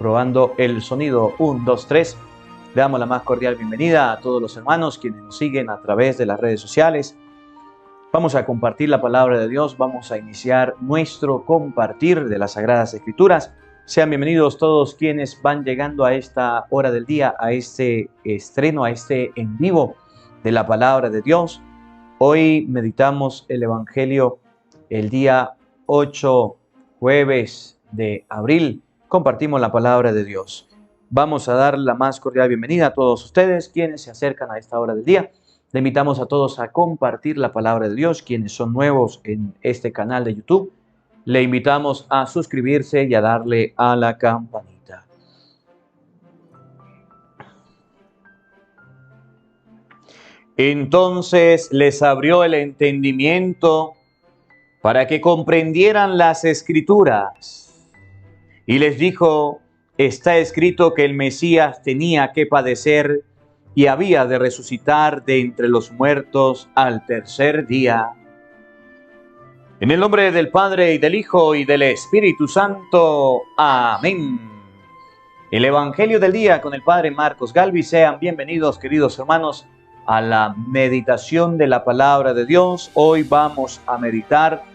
Probando el sonido, 1, 2, 3. Le damos la más cordial bienvenida a todos los hermanos quienes nos siguen a través de las redes sociales. Vamos a compartir la palabra de Dios, vamos a iniciar nuestro compartir de las Sagradas Escrituras. Sean bienvenidos todos quienes van llegando a esta hora del día, a este estreno, a este en vivo de la palabra de Dios. Hoy meditamos el Evangelio el día 8, jueves de abril. Compartimos la palabra de Dios. Vamos a dar la más cordial bienvenida a todos ustedes quienes se acercan a esta hora del día. Le invitamos a todos a compartir la palabra de Dios, quienes son nuevos en este canal de YouTube. Le invitamos a suscribirse y a darle a la campanita. Entonces les abrió el entendimiento para que comprendieran las Escrituras. Y les dijo, está escrito que el Mesías tenía que padecer y había de resucitar de entre los muertos al tercer día. En el nombre del Padre, y del Hijo, y del Espíritu Santo. Amén. El Evangelio del día con el Padre Marcos Galvis. Sean bienvenidos, queridos hermanos, a la meditación de la palabra de Dios. Hoy vamos a meditar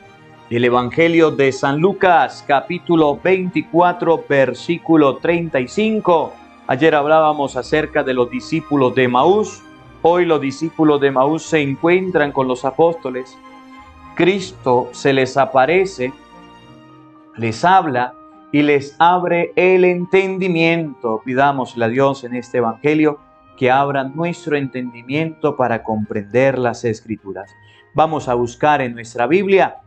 el Evangelio de San Lucas, capítulo 24, versículo 35. Ayer hablábamos acerca de los discípulos de Emaús. Hoy los discípulos de Emaús se encuentran con los apóstoles. Cristo se les aparece, les habla y les abre el entendimiento. Pidámosle a Dios en este Evangelio que abra nuestro entendimiento para comprender las Escrituras. Vamos a buscar en nuestra Biblia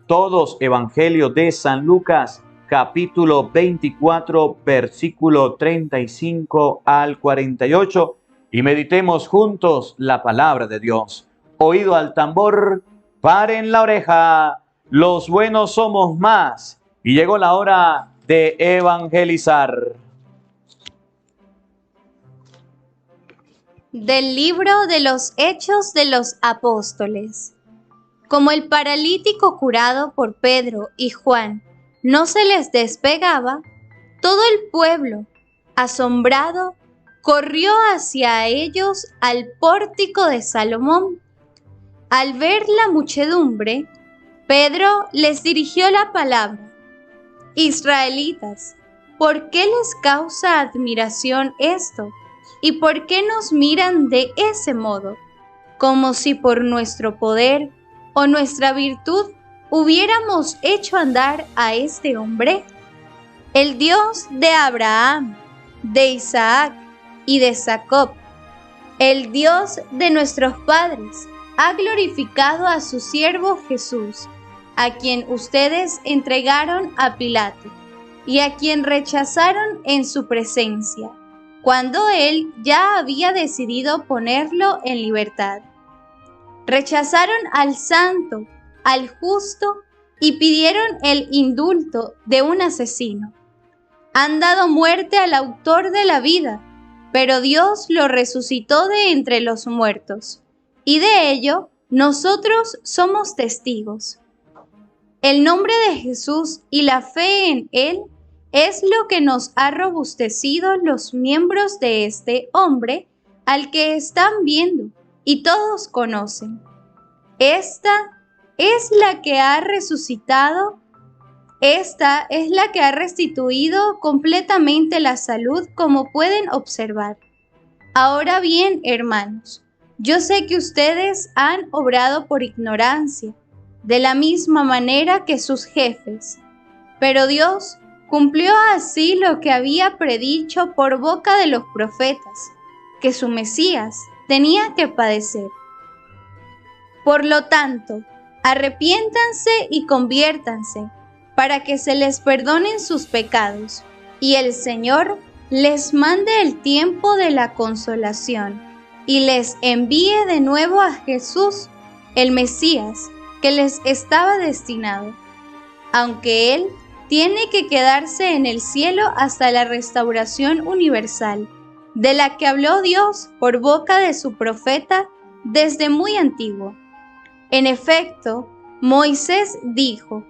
todos Evangelios de San Lucas, capítulo 24, versículo 35 al 48, y meditemos juntos la palabra de Dios. Oído al tambor, paren la oreja, los buenos somos más, y llegó la hora de evangelizar. Del libro de los Hechos de los Apóstoles. Como el paralítico curado por Pedro y Juan no se les despegaba, todo el pueblo, asombrado, corrió hacia ellos al pórtico de Salomón. Al ver la muchedumbre, Pedro les dirigió la palabra. Israelitas, ¿por qué les causa admiración esto? ¿Y por qué nos miran de ese modo? Como si por nuestro poder o nuestra virtud hubiéramos hecho andar a este hombre. El Dios de Abraham, de Isaac y de Jacob, el Dios de nuestros padres, ha glorificado a su siervo Jesús, a quien ustedes entregaron a Pilato y a quien rechazaron en su presencia, cuando él ya había decidido ponerlo en libertad. Rechazaron al santo, al justo, y pidieron el indulto de un asesino. Han dado muerte al autor de la vida, pero Dios lo resucitó de entre los muertos, y de ello nosotros somos testigos. El nombre de Jesús y la fe en Él es lo que nos ha robustecido los miembros de este hombre al que están viendo y todos conocen. Esta es la que ha resucitado, esta es la que ha restituido completamente la salud, como pueden observar. Ahora bien, hermanos, yo sé que ustedes han obrado por ignorancia, de la misma manera que sus jefes, pero Dios cumplió así lo que había predicho por boca de los profetas, que su Mesías tenía que padecer. Por lo tanto, arrepiéntanse y conviértanse, para que se les perdonen sus pecados, y el Señor les mande el tiempo de la consolación, y les envíe de nuevo a Jesús, el Mesías, que les estaba destinado, aunque Él tiene que quedarse en el cielo hasta la restauración universal, de la que habló Dios por boca de su profeta desde muy antiguo. En efecto, Moisés dijo: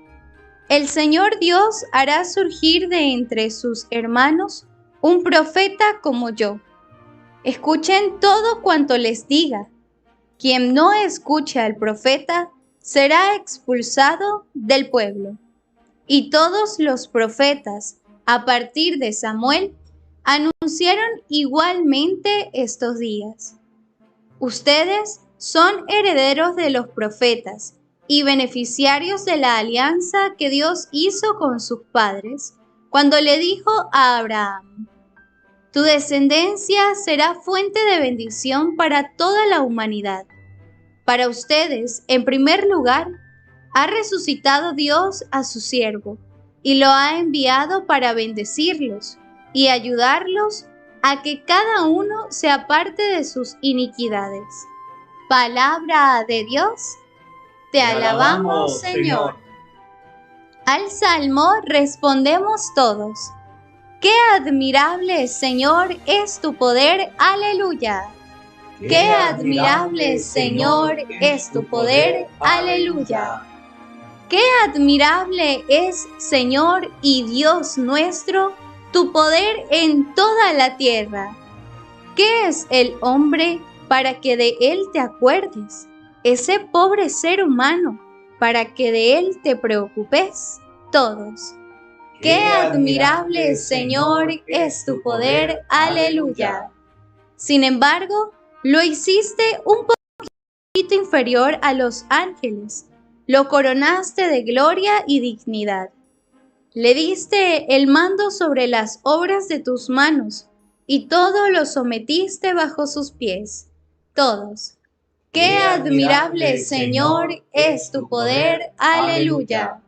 El Señor Dios hará surgir de entre sus hermanos un profeta como yo. Escuchen todo cuanto les diga. Quien no escuche al profeta será expulsado del pueblo. Y todos los profetas, a partir de Samuel, anunciaron igualmente estos días. Ustedes son herederos de los profetas y beneficiarios de la alianza que Dios hizo con sus padres cuando le dijo a Abraham: tu descendencia será fuente de bendición para toda la humanidad. Para ustedes, en primer lugar, ha resucitado Dios a su siervo y lo ha enviado para bendecirlos y ayudarlos a que cada uno se aparte de sus iniquidades. Palabra de Dios. Te alabamos, Señor. Al salmo respondemos todos: ¡qué admirable, Señor, es tu poder! ¡Aleluya! ¡Qué admirable, Señor, es tu poder! ¡Aleluya! ¡Qué admirable es, Señor y Dios nuestro, tu poder en toda la tierra! ¿Qué es el hombre para que de él te acuerdes? Ese pobre ser humano, para que de él te preocupes. Todos. ¡Qué admirable, Señor, es tu poder! ¡Aleluya! Sin embargo, lo hiciste un poquito inferior a los ángeles. Lo coronaste de gloria y dignidad. Le diste el mando sobre las obras de tus manos, y todo lo sometiste bajo sus pies. Todos. ¡Qué admirable, Señor, es tu poder! ¡Aleluya!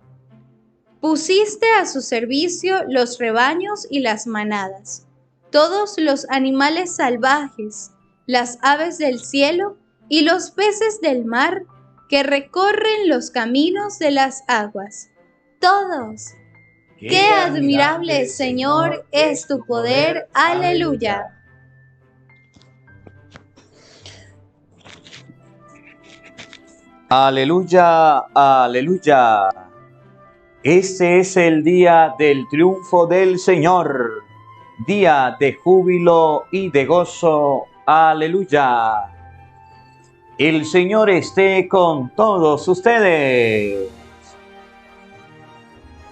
Pusiste a su servicio los rebaños y las manadas, todos los animales salvajes, las aves del cielo y los peces del mar que recorren los caminos de las aguas. Todos. ¡Qué admirable, Señor, es tu poder! ¡Aleluya! Aleluya, aleluya. Este es el día del triunfo del Señor, día de júbilo y de gozo. Aleluya. El Señor esté con todos ustedes.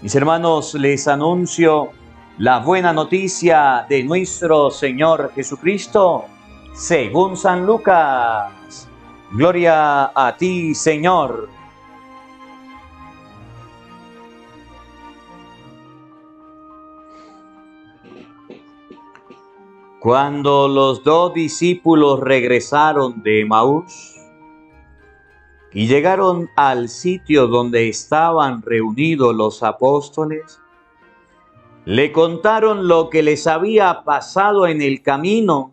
Mis hermanos, les anuncio la buena noticia de nuestro Señor Jesucristo según San Lucas. Gloria a ti, Señor. Cuando los dos discípulos regresaron de Emaús y llegaron al sitio donde estaban reunidos los apóstoles, le contaron lo que les había pasado en el camino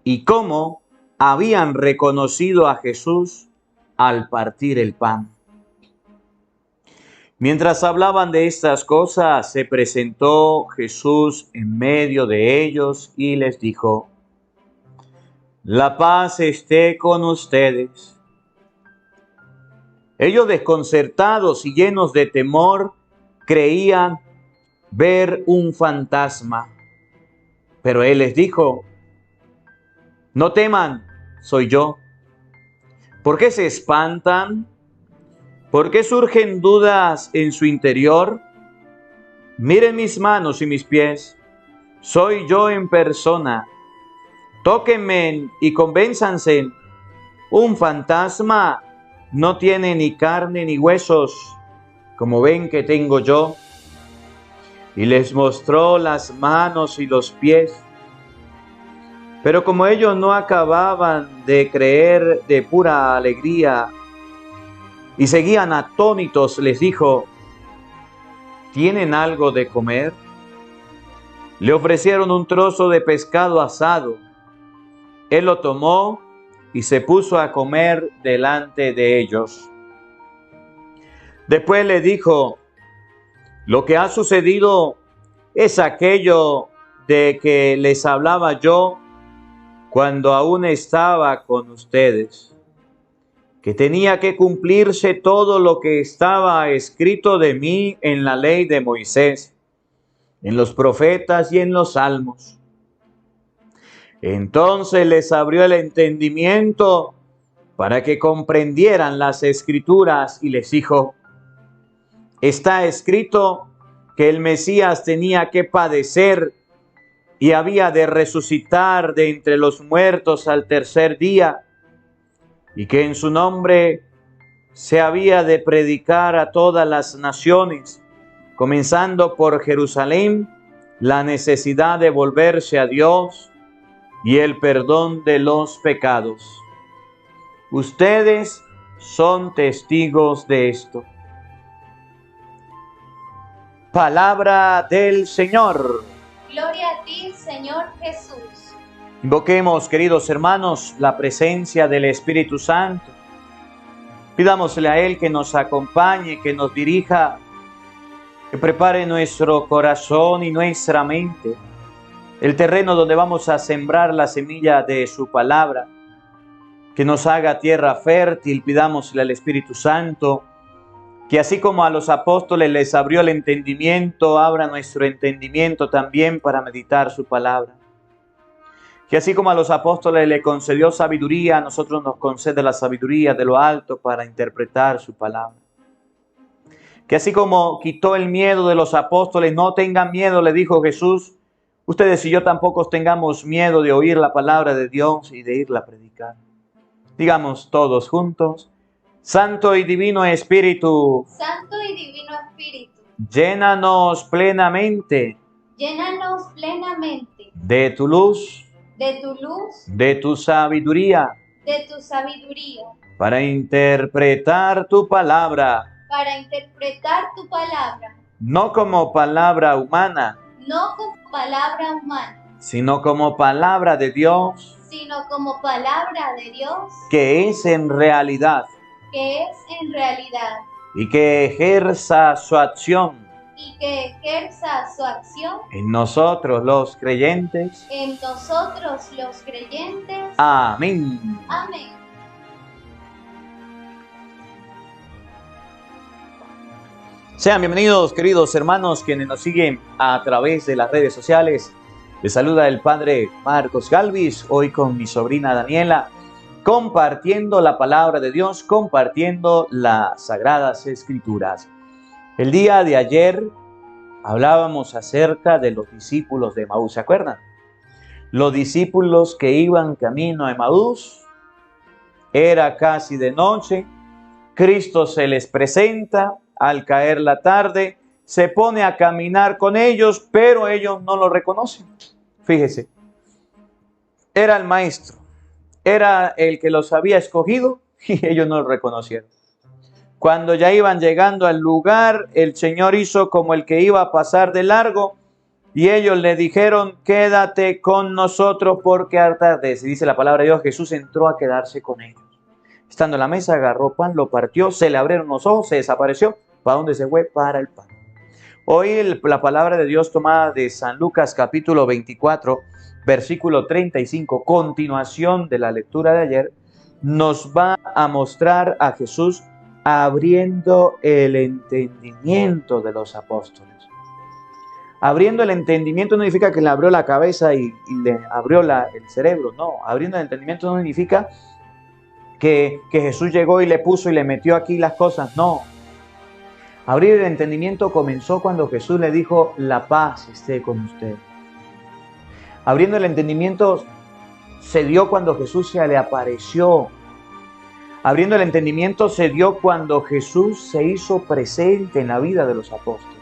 y cómo habían reconocido a Jesús al partir el pan. Mientras hablaban de estas cosas, se presentó Jesús en medio de ellos y les dijo: la paz esté con ustedes. Ellos, desconcertados y llenos de temor, creían ver un fantasma. Pero él les dijo: no teman, soy yo. ¿Por qué se espantan? ¿Por qué surgen dudas en su interior? Miren mis manos y mis pies. Soy yo en persona. Tóquenme y convénzanse. Un fantasma no tiene ni carne ni huesos, como ven que tengo yo. Y les mostró las manos y los pies. Pero como ellos no acababan de creer de pura alegría y seguían atónitos, les dijo: ¿tienen algo de comer? Le ofrecieron un trozo de pescado asado. Él lo tomó y se puso a comer delante de ellos. Después le dijo: lo que ha sucedido es aquello de que les hablaba yo cuando aún estaba con ustedes. que tenía que cumplirse todo lo que estaba escrito de mí en la ley de Moisés, en los profetas y en los salmos. Entonces les abrió el entendimiento para que comprendieran las escrituras y les dijo: está escrito que el Mesías tenía que padecer y había de resucitar de entre los muertos al tercer día, y que en su nombre se había de predicar a todas las naciones, comenzando por Jerusalén, la necesidad de volverse a Dios y el perdón de los pecados. Ustedes son testigos de esto. Palabra del Señor. Gloria a ti, Señor Jesús. Invoquemos, queridos hermanos, la presencia del Espíritu Santo. Pidámosle a Él que nos acompañe, que nos dirija, que prepare nuestro corazón y nuestra mente, el terreno donde vamos a sembrar la semilla de su palabra, que nos haga tierra fértil. Pidámosle al Espíritu Santo que así como a los apóstoles les abrió el entendimiento, abra nuestro entendimiento también para meditar su palabra. Que así como a los apóstoles le concedió sabiduría, a nosotros nos concede la sabiduría de lo alto para interpretar su palabra. Que así como quitó el miedo de los apóstoles, no tengan miedo, le dijo Jesús, ustedes y yo tampoco tengamos miedo de oír la palabra de Dios y de irla a predicar. Digamos todos juntos: Santo y Divino Espíritu, Santo y Divino Espíritu, llénanos plenamente llénanos plenamente de tu luz, de tu luz, de tu sabiduría, de tu sabiduría, para interpretar tu palabra, para interpretar tu palabra, no como palabra humana, no como palabra humana, sino como palabra de Dios, sino como palabra de Dios, que es en realidad, que es en realidad, y que ejerza su acción y que ejerza su acción en nosotros los creyentes. en nosotros los creyentes. Amén. Amén. Sean bienvenidos, queridos hermanos, quienes nos siguen a través de las redes sociales. Les saluda el Padre Marcos Galvis, hoy con mi sobrina Daniela, compartiendo la palabra de Dios, compartiendo las Sagradas Escrituras. El día de ayer hablábamos acerca de los discípulos de Emaús, ¿se acuerdan? Los discípulos que iban camino a Emaús, era casi de noche, Cristo se les presenta, al caer la tarde, se pone a caminar con ellos, pero ellos no lo reconocen. Fíjese, era el maestro, era el que los había escogido y ellos no lo reconocieron. Cuando ya iban llegando al lugar, el Señor hizo como el que iba a pasar de largo y ellos le dijeron: quédate con nosotros porque atardece. Dice la palabra de Dios, Jesús entró a quedarse con ellos. Estando en la mesa, agarró pan, lo partió, se le abrieron los ojos, se desapareció. ¿Para dónde se fue? Para el pan. Hoy la palabra de Dios tomada de San Lucas capítulo 24, versículo 35, continuación de la lectura de ayer, nos va a mostrar a Jesús abriendo el entendimiento de los apóstoles. Abriendo el entendimiento no significa que le abrió la cabeza y le abrió el cerebro, no. Abriendo el entendimiento no significa que Jesús llegó y le puso y le metió aquí las cosas, no. Abrir el entendimiento comenzó cuando Jesús le dijo: la paz esté con usted. Abriendo el entendimiento se dio cuando Jesús se le apareció. Abriendo el entendimiento se dio cuando Jesús se hizo presente en la vida de los apóstoles.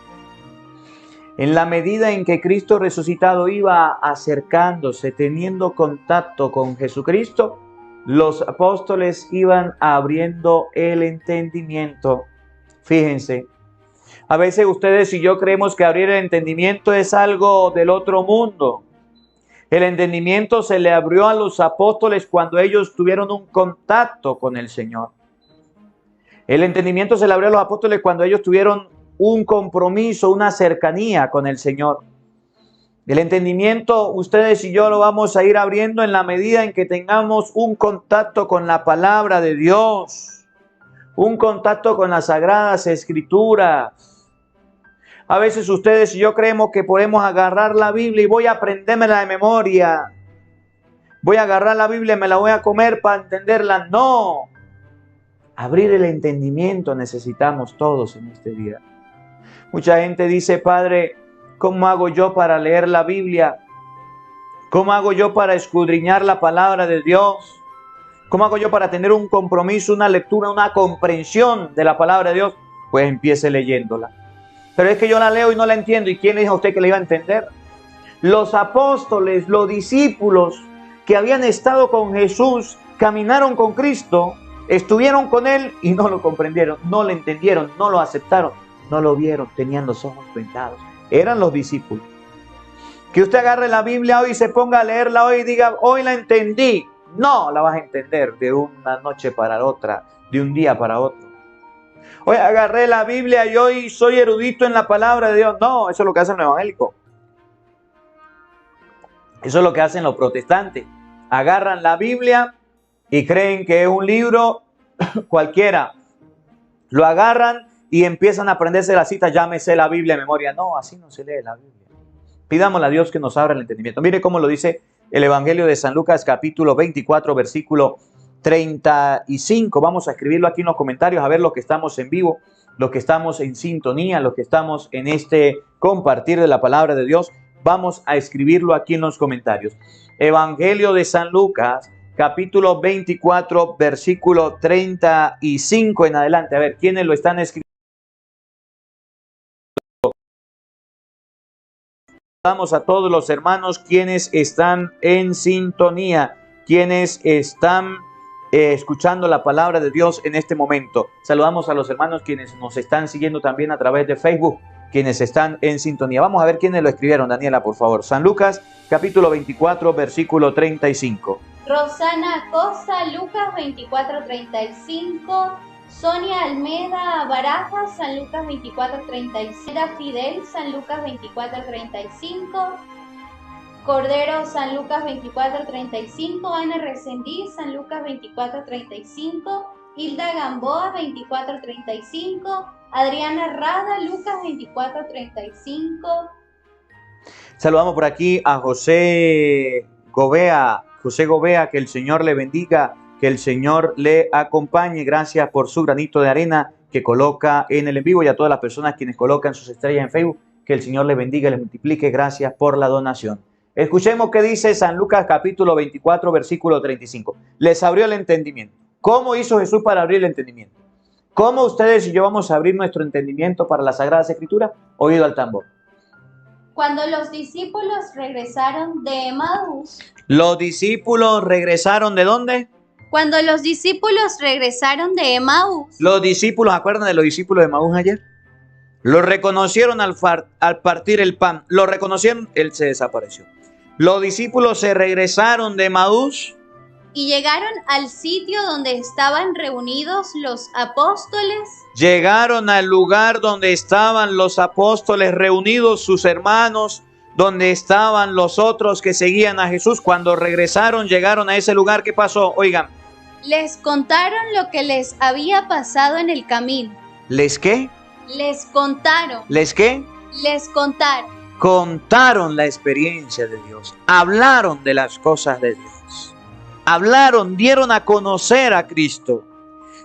En la medida en que Cristo resucitado iba acercándose, teniendo contacto con Jesucristo, los apóstoles iban abriendo el entendimiento. Fíjense, a veces ustedes y yo creemos que abrir el entendimiento es algo del otro mundo. El entendimiento se le abrió a los apóstoles cuando ellos tuvieron un contacto con el Señor. El entendimiento se le abrió a los apóstoles cuando ellos tuvieron un compromiso, una cercanía con el Señor. El entendimiento, ustedes y yo lo vamos a ir abriendo en la medida en que tengamos un contacto con la palabra de Dios, un contacto con las Sagradas Escrituras. A veces ustedes y yo creemos que podemos agarrar la Biblia y voy a aprendérmela de memoria. Voy a agarrar la Biblia y me la voy a comer para entenderla. No. Abrir el entendimiento necesitamos todos en este día. Mucha gente dice, Padre, ¿cómo hago yo para leer la Biblia? ¿Cómo hago yo para escudriñar la palabra de Dios? ¿Cómo hago yo para tener un compromiso, una lectura, una comprensión de la palabra de Dios? Pues empiece leyéndola. Pero es que yo la leo y no la entiendo. ¿Y quién le dijo a usted que la iba a entender? Los apóstoles, los discípulos que habían estado con Jesús, caminaron con Cristo, estuvieron con Él y no lo comprendieron, no lo entendieron, no lo aceptaron, no lo vieron, tenían los ojos vendados. Eran los discípulos. Que usted agarre la Biblia hoy y se ponga a leerla hoy y diga, hoy la entendí. No la vas a entender de una noche para otra, de un día para otro. Hoy agarré la Biblia y hoy soy erudito en la palabra de Dios. No, eso es lo que hacen los evangélicos. Eso es lo que hacen los protestantes. Agarran la Biblia y creen que es un libro cualquiera. Lo agarran y empiezan a aprenderse las citas. Ya me sé la Biblia de memoria. No, así no se lee la Biblia. Pidámosle a Dios que nos abra el entendimiento. Mire cómo lo dice el Evangelio de San Lucas, capítulo 24, versículo 35. Vamos a escribirlo aquí en los comentarios, a ver los que estamos en vivo, los que estamos en sintonía, los que estamos en este compartir de la palabra de Dios. Vamos a escribirlo aquí en los comentarios. Evangelio de San Lucas, capítulo 24, versículo 35 en adelante. A ver, ¿quiénes lo están escribiendo? Saludamos a todos los hermanos quienes están en sintonía, quienes están escuchando la palabra de Dios en este momento. Saludamos a los hermanos quienes nos están siguiendo también a través de Facebook, quienes están en sintonía. Vamos a ver quiénes lo escribieron, Daniela, por favor. San Lucas, capítulo 24, versículo 35. Rosana Acosta, Lucas 24:35. Sonia Almeda Barajas, San Lucas 24:36. Fidel, San Lucas 24:35. Cordero, San Lucas 24:35. Ana Recendí, San Lucas 24:35. Hilda Gamboa 24:35. Adriana Rada, Lucas 24:35. Saludamos por aquí a José Gobea. José Gobea, que el Señor le bendiga, que el Señor le acompañe. Gracias por su granito de arena que coloca en el en vivo, y a todas las personas quienes colocan sus estrellas en Facebook, que el Señor le bendiga y le multiplique. Gracias por la donación. Escuchemos qué dice San Lucas capítulo 24, versículo 35. Les abrió el entendimiento. ¿Cómo hizo Jesús para abrir el entendimiento? ¿Cómo ustedes y yo vamos a abrir nuestro entendimiento para las Sagradas Escrituras? Oído al tambor. Cuando los discípulos regresaron de Emaús. ¿Los discípulos regresaron de dónde? Cuando los discípulos regresaron de Emaús. Los discípulos, ¿acuerdan de los discípulos de Emaús ayer? Lo reconocieron al partir el pan. Lo reconocieron, él se desapareció. Los discípulos se regresaron de Emaús. Y llegaron al sitio donde estaban reunidos los apóstoles. Llegaron al lugar donde estaban los apóstoles reunidos, sus hermanos, donde estaban los otros que seguían a Jesús. Cuando regresaron, llegaron a ese lugar. ¿Qué pasó? Oigan. Les contaron lo que les había pasado en el camino. ¿Les qué? Les contaron. ¿Les qué? Les contaron. Contaron la experiencia de Dios. Hablaron de las cosas de Dios. Hablaron, dieron a conocer a Cristo.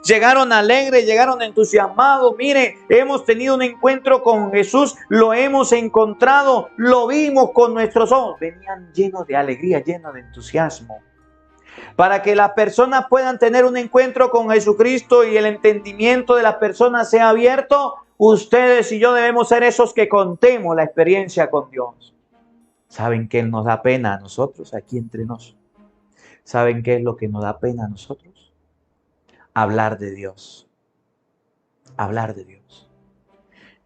Llegaron alegres, llegaron entusiasmados. Mire, hemos tenido un encuentro con Jesús, lo hemos encontrado, lo vimos con nuestros ojos. Venían llenos de alegría, llenos de entusiasmo. Para que las personas puedan tener un encuentro con Jesucristo y el entendimiento de las personas sea abierto, ustedes y yo debemos ser esos que contemos la experiencia con Dios. ¿Saben qué nos da pena a nosotros aquí entre nosotros? ¿Saben qué es lo que nos da pena a nosotros? Hablar de Dios. Hablar de Dios.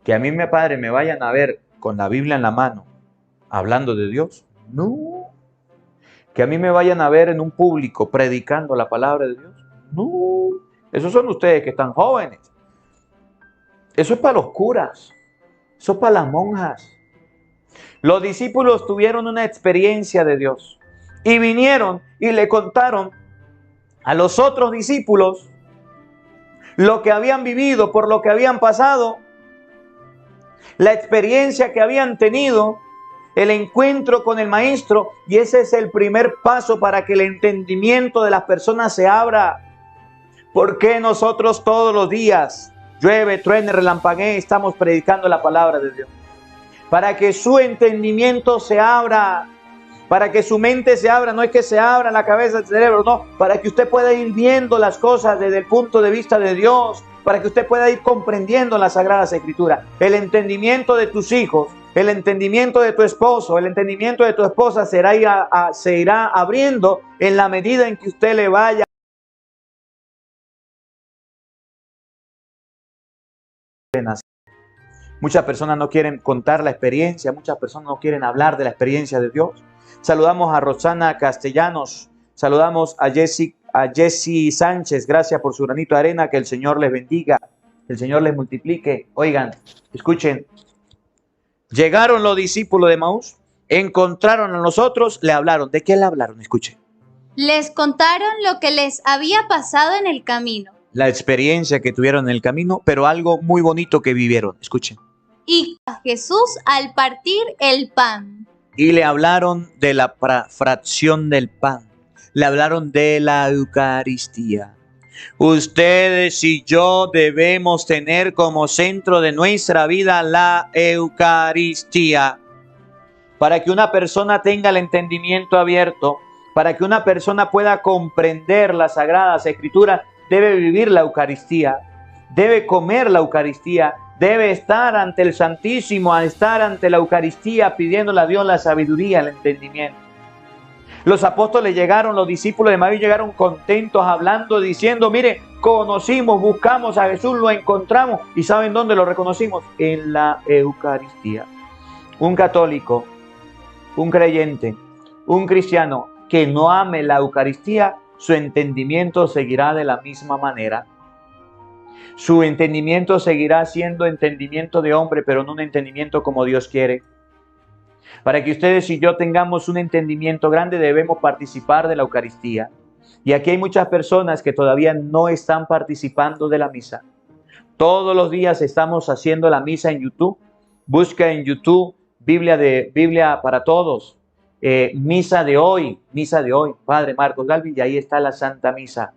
Que a mí, mi padre, me vayan a ver con la Biblia en la mano hablando de Dios. No. Que a mí me vayan a ver en un público predicando la palabra de Dios. No. Esos son ustedes que están jóvenes. Eso es para los curas. Eso es para las monjas. Los discípulos tuvieron una experiencia de Dios y vinieron y le contaron a los otros discípulos lo que habían vivido, por lo que habían pasado, la experiencia que habían tenido, el encuentro con el Maestro, y ese es el primer paso para que el entendimiento de las personas se abra. ¿Por qué nosotros todos los días, llueve, truene, relampaguee, estamos predicando la palabra de Dios? Para que su entendimiento se abra, para que su mente se abra, no es que se abra la cabeza, el cerebro, no, para que usted pueda ir viendo las cosas desde el punto de vista de Dios, para que usted pueda ir comprendiendo las Sagradas Escrituras. El entendimiento de tus hijos, el entendimiento de tu esposo, el entendimiento de tu esposa se irá abriendo en la medida en que usted le vaya. Muchas personas no quieren contar la experiencia, muchas personas no quieren hablar de la experiencia de Dios. Saludamos a Rosana Castellanos, saludamos a Jessy Sánchez, gracias por su granito de arena, que el Señor les bendiga, que el Señor les multiplique. Oigan, escuchen, llegaron los discípulos de Emaús, encontraron a nosotros, le hablaron. ¿De qué le hablaron? Escuchen. Les contaron lo que les había pasado en el camino. La experiencia que tuvieron en el camino, pero algo muy bonito que vivieron. Escuchen. Y a Jesús al partir el pan. Y le hablaron de la fracción del pan. Le hablaron de la Eucaristía. Ustedes y yo debemos tener como centro de nuestra vida la Eucaristía. Para que una persona tenga el entendimiento abierto, para que una persona pueda comprender las Sagradas Escrituras, debe vivir la Eucaristía, debe comer la Eucaristía, debe estar ante el Santísimo, a estar ante la Eucaristía pidiéndole a Dios la sabiduría, el entendimiento. Los apóstoles llegaron, los discípulos de Emaús llegaron contentos, hablando, diciendo, mire, conocimos, buscamos a Jesús, lo encontramos. ¿Y saben dónde lo reconocimos? En la Eucaristía. Un católico, un creyente, un cristiano que no ame la Eucaristía, su entendimiento seguirá de la misma manera. Su entendimiento seguirá siendo entendimiento de hombre, pero no un entendimiento como Dios quiere. Para que ustedes y yo tengamos un entendimiento grande, debemos participar de la Eucaristía. Y aquí hay muchas personas que todavía no están participando de la misa. Todos los días estamos haciendo la misa en YouTube. Busca en YouTube Biblia para Todos. Misa de hoy, Padre Marcos Galvin, y ahí está la Santa Misa.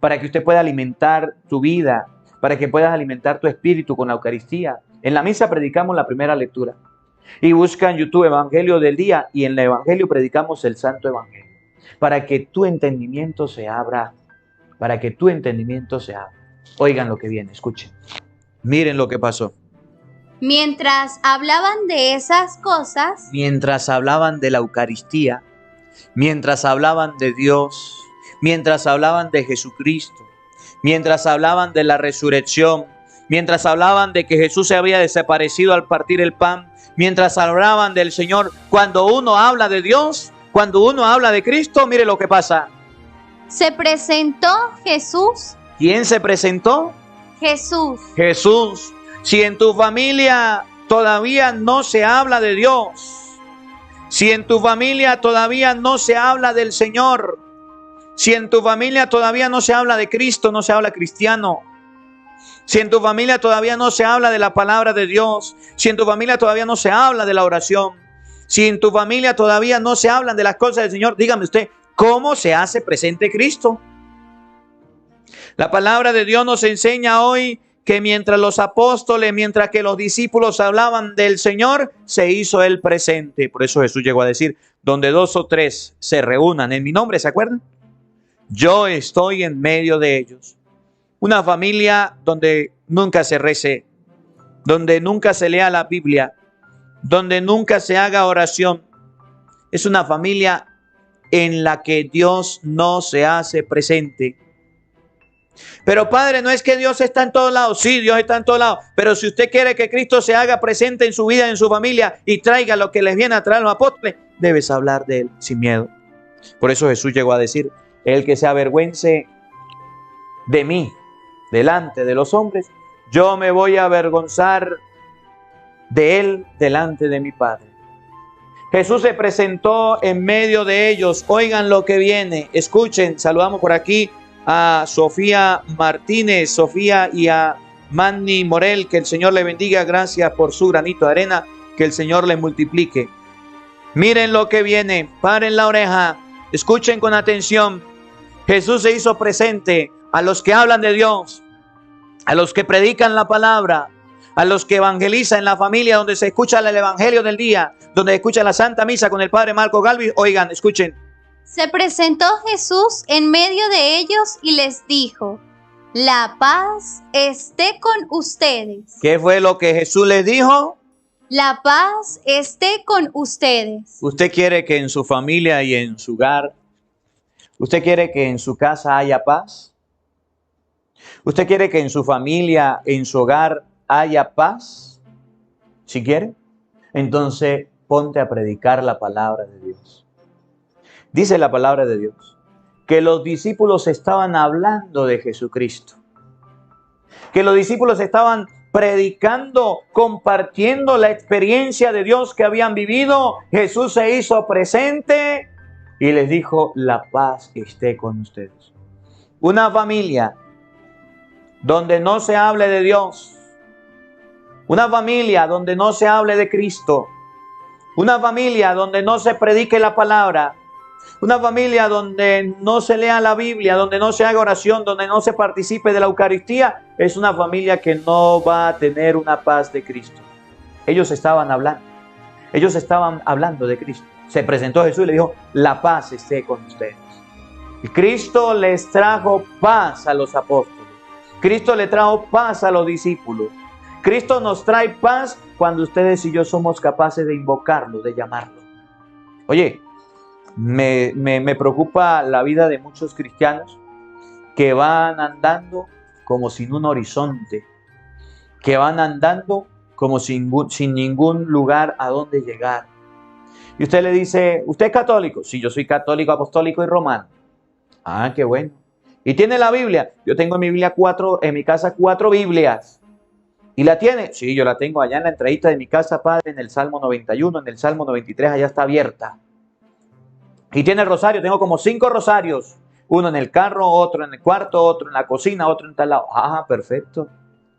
Para que usted pueda alimentar tu vida, para que puedas alimentar tu espíritu con la Eucaristía. En la misa predicamos la primera lectura. Y busca en YouTube Evangelio del Día, y en el Evangelio predicamos el Santo Evangelio. Para que tu entendimiento se abra. Para que tu entendimiento se abra. Oigan lo que viene, escuchen. Miren lo que pasó. Mientras hablaban de esas cosas, mientras hablaban de la Eucaristía, mientras hablaban de Dios, mientras hablaban de Jesucristo, mientras hablaban de la resurrección, mientras hablaban de que Jesús se había desaparecido al partir el pan, mientras hablaban del Señor, cuando uno habla de Dios, cuando uno habla de Cristo, mire lo que pasa. Se presentó Jesús. ¿Quién se presentó? Jesús. Jesús. Si en tu familia todavía no se habla de Dios, si en tu familia todavía no se habla del Señor, si en tu familia todavía no se habla de Cristo, no se habla cristiano, si en tu familia todavía no se habla de la palabra de Dios, si en tu familia todavía no se habla de la oración, si en tu familia todavía no se hablan de las cosas del Señor, dígame usted, ¿cómo se hace presente Cristo? La palabra de Dios nos enseña hoy que mientras los apóstoles, mientras que los discípulos hablaban del Señor, se hizo Él presente. Por eso Jesús llegó a decir, donde 2 o 3 se reúnan en mi nombre, ¿se acuerdan? Yo estoy en medio de ellos. Una familia donde nunca se rece, donde nunca se lea la Biblia, donde nunca se haga oración. Es una familia en la que Dios no se hace presente. Pero Padre, no es que Dios está en todos lados. Sí, Dios está en todos lados. Pero si usted quiere que Cristo se haga presente en su vida, en su familia, y traiga lo que les viene a traer los apóstoles, debes hablar de Él sin miedo. Por eso Jesús llegó a decir, el que se avergüence de mí delante de los hombres, yo me voy a avergonzar de él delante de mi Padre. Jesús se presentó en medio de ellos. Oigan lo que viene. Escuchen, saludamos por aquí a Sofía Martínez, Sofía y a Manny Morel. Que el Señor le bendiga. Gracias por su granito de arena. Que el Señor le multiplique. Miren lo que viene. Paren la oreja. Escuchen con atención. Jesús se hizo presente a los que hablan de Dios, a los que predican la palabra, a los que evangelizan en la familia, donde se escucha el evangelio del día, donde se escucha la Santa Misa con el Padre Marco Galvis. Oigan, escuchen. Se presentó Jesús en medio de ellos y les dijo: la paz esté con ustedes. ¿Qué fue lo que Jesús les dijo? La paz esté con ustedes. ¿Usted quiere que en su familia y en su hogar, usted quiere que en su casa haya paz? ¿Usted quiere que en su familia, en su hogar haya paz? Si quiere, entonces ponte a predicar la palabra de Dios. Dice la palabra de Dios que los discípulos estaban hablando de Jesucristo, que los discípulos estaban predicando, compartiendo la experiencia de Dios que habían vivido. Jesús se hizo presente y les dijo: la paz esté con ustedes. Una familia donde no se hable de Dios, una familia donde no se hable de Cristo, una familia donde no se predique la palabra, una familia donde no se lea la Biblia, donde no se haga oración, donde no se participe de la Eucaristía, es una familia que no va a tener una paz de Cristo. Ellos estaban hablando de Cristo. Se presentó Jesús y le dijo: la paz esté con ustedes. Y Cristo les trajo paz a los apóstoles. Cristo le trajo paz a los discípulos. Cristo nos trae paz cuando ustedes y yo somos capaces de invocarlo, de llamarlo. Oye, me preocupa la vida de muchos cristianos que van andando como sin un horizonte, que van andando como sin ningún lugar a donde llegar. Y usted le dice: ¿usted es católico? Sí, yo soy católico, apostólico y romano. Ah, qué bueno. ¿Y tiene la Biblia? Yo tengo en mi Biblia en mi casa 4 Biblias. ¿Y la tiene? Sí, yo la tengo allá en la entradita de mi casa, padre, en el Salmo 91, en el Salmo 93, allá está abierta. ¿Y tiene el rosario? Tengo como 5 rosarios. Uno en el carro, otro en el cuarto, otro en la cocina, otro en tal lado. Ah, perfecto.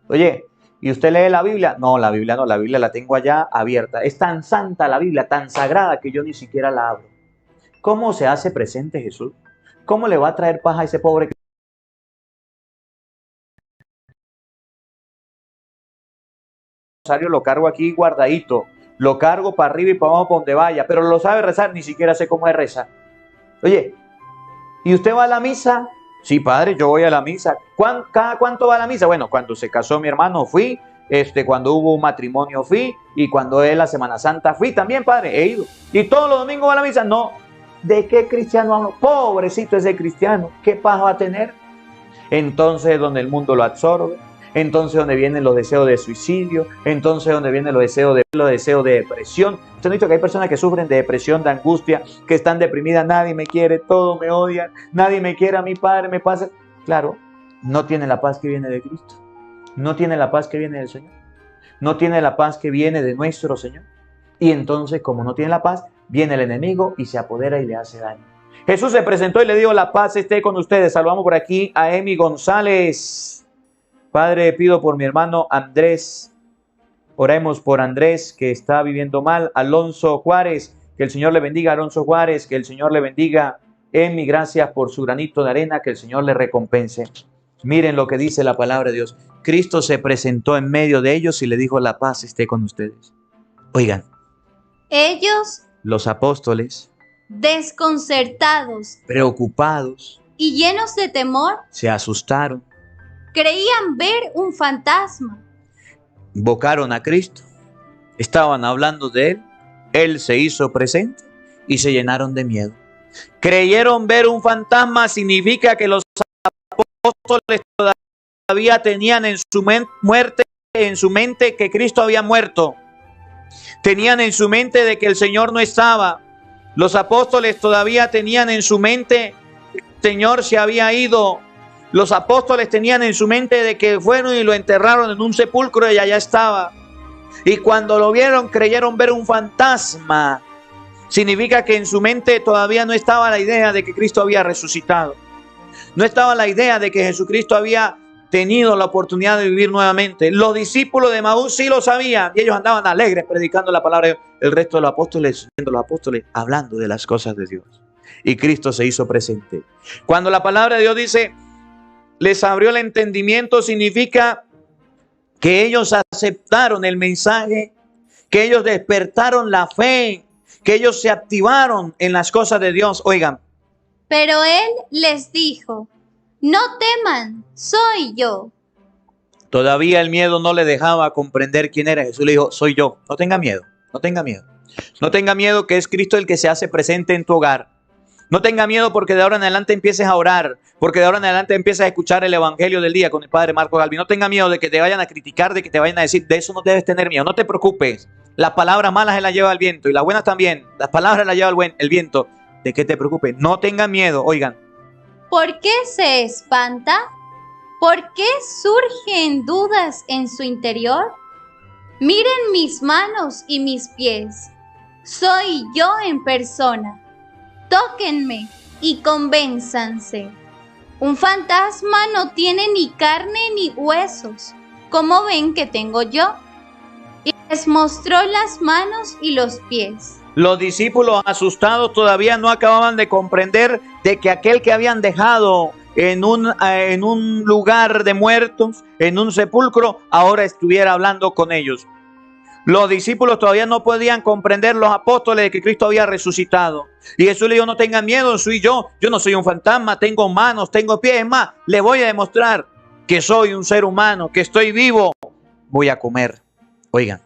Oye, ¿y usted lee la Biblia? No, la Biblia no, la Biblia la tengo allá abierta. Es tan santa la Biblia, tan sagrada, que yo ni siquiera la abro. ¿Cómo se hace presente Jesús? ¿Cómo le va a traer paz a ese pobre rosario? Lo cargo aquí guardadito, lo cargo para arriba y para abajo, para donde vaya, pero lo sabe rezar, ni siquiera sé cómo es rezar. Oye, ¿y usted va a la misa? Sí, padre, yo voy a la misa. ¿Cada cuánto va a la misa? Bueno, cuando se casó mi hermano fui, cuando hubo un matrimonio fui, y cuando es la Semana Santa fui también, padre, he ido. ¿Y todos los domingos va a la misa? No. ¿De qué cristiano hablo? Pobrecito ese cristiano, ¿qué paz va a tener? Entonces, donde el mundo lo absorbe, entonces donde vienen los deseos de suicidio, entonces donde vienen los deseos de depresión. ¿Usted ha visto que hay personas que sufren de depresión, de angustia, que están deprimidas? Nadie me quiere, todo me odia, nadie me quiere, a mi padre me pasa. Claro, no tiene la paz que viene de Cristo, no tiene la paz que viene del Señor, no tiene la paz que viene de nuestro Señor. Y entonces, como no tiene la paz, viene el enemigo y se apodera y le hace daño. Jesús se presentó y le dijo: la paz esté con ustedes. Saludamos por aquí a Emi González. Padre, pido por mi hermano Andrés. Oremos por Andrés, que está viviendo mal. Alonso Juárez, que el Señor le bendiga. Alonso Juárez, que el Señor le bendiga. Emi, gracias por su granito de arena, que el Señor le recompense. Miren lo que dice la palabra de Dios. Cristo se presentó en medio de ellos y le dijo: la paz esté con ustedes. Oigan. Ellos, los apóstoles, desconcertados, preocupados y llenos de temor, se asustaron. Creían ver un fantasma. Invocaron a Cristo. Estaban hablando de Él. Él se hizo presente y se llenaron de miedo. Creyeron ver un fantasma significa que los apóstoles todavía tenían en su mente que Cristo había muerto. Tenían en su mente de que el Señor no estaba. Los apóstoles todavía tenían en su mente que el Señor se había ido. Los apóstoles tenían en su mente de que fueron y lo enterraron en un sepulcro y allá estaba. Y cuando lo vieron, creyeron ver un fantasma. Significa que en su mente todavía no estaba la idea de que Cristo había resucitado. No estaba la idea de que Jesucristo había tenido la oportunidad de vivir nuevamente. Los discípulos de Emaús sí lo sabían y ellos andaban alegres predicando la palabra de Dios. El resto de los apóstoles hablando de las cosas de Dios. Y Cristo se hizo presente. Cuando la palabra de Dios dice, les abrió el entendimiento, significa que ellos aceptaron el mensaje, que ellos despertaron la fe, que ellos se activaron en las cosas de Dios. Oigan. Pero él les dijo, no teman, soy yo. Todavía el miedo no le dejaba comprender quién era. Jesús le dijo, soy yo. No tenga miedo, no tenga miedo. No tenga miedo que es Cristo el que se hace presente en tu hogar. No tenga miedo porque de ahora en adelante empieces a orar, porque de ahora en adelante empieces a escuchar el evangelio del día con el padre Marco Galvi. No tenga miedo de que te vayan a criticar, de que te vayan a decir, de eso no debes tener miedo. No te preocupes. Las palabras malas se las lleva el viento y las buenas también. Las palabras las lleva el viento. ¿De qué te preocupes? No tengan miedo. Oigan. ¿Por qué se espanta? ¿Por qué surgen dudas en su interior? Miren mis manos y mis pies. Soy yo en persona. Tóquenme y convénzanse. Un fantasma no tiene ni carne ni huesos, como ven que tengo yo. Y les mostró las manos y los pies. Los discípulos, asustados, todavía no acababan de comprender de que aquel que habían dejado en un lugar de muertos, en un sepulcro, ahora estuviera hablando con ellos. Los discípulos todavía no podían comprender, los apóstoles, de que Cristo había resucitado. Y Jesús le dijo, no tengan miedo, soy yo. Yo no soy un fantasma, tengo manos, tengo pies. Es más, le voy a demostrar que soy un ser humano, que estoy vivo. Voy a comer. Oigan.